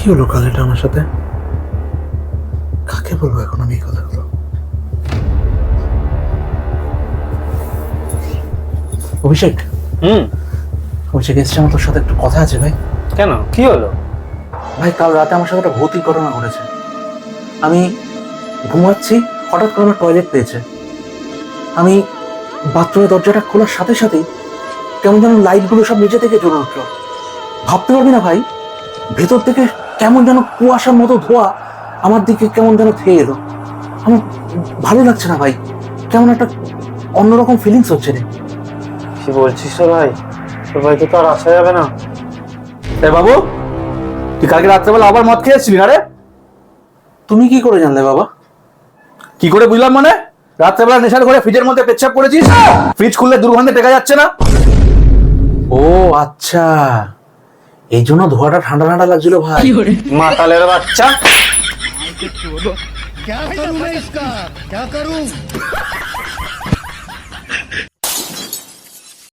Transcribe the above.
কি হলো কাল এটা আমার সাথে? কাকে বলবো এখন আমি এই কথাগুলো? অভিষেক, অভিষেক এসছে, আমার তোর সাথে একটু কথা আছে ভাই। কেন, কি হলো? ভাই কাল রাতে আমার সাথে একটা ভৌতিক ঘটনা ঘটেছে। আমি ঘুমাচ্ছি, হঠাৎ করে আমার টয়লেট পেয়েছে। আমি বাথরুমের দরজাটা খোলার সাথে সাথেই কেমন যেন লাইটগুলো সব নিচে থেকে জ্বলে উঠলো। ভাবতে পারবি না ভাই, ভেতর থেকে কেমন যেন কুয়াশার মতো ধোঁয়া আমার দিকে কেমন যেন খেয়ে এলো। আমার ভালো লাগছে না ভাই, কেমন একটা অন্যরকম ফিলিংস হচ্ছে রে। কি বলছিস রে ভাই? তোর ভাই তো আর আসা যাবে না। এ বাবু, তুই কালকে রাত্রেবেলা আবার মদ খেয়েছিলি না রে? তুমি কি করে জানলে বাবা? কি করে বুঝলাম মানে? রাত্রেবেলা নেশার করে ফ্রিজের মধ্যে পেচ্ছাপ করেছিস, ফ্রিজ খুললে দুর্গন্ধে টেকা যাচ্ছে না। ও আচ্ছা, এই জন্য ধোঁয়াটা ঠান্ডা ঠান্ডা লাগছিল ভাই। মাতালের বাচ্চা। क्या करूं मैं इसका क्या करूं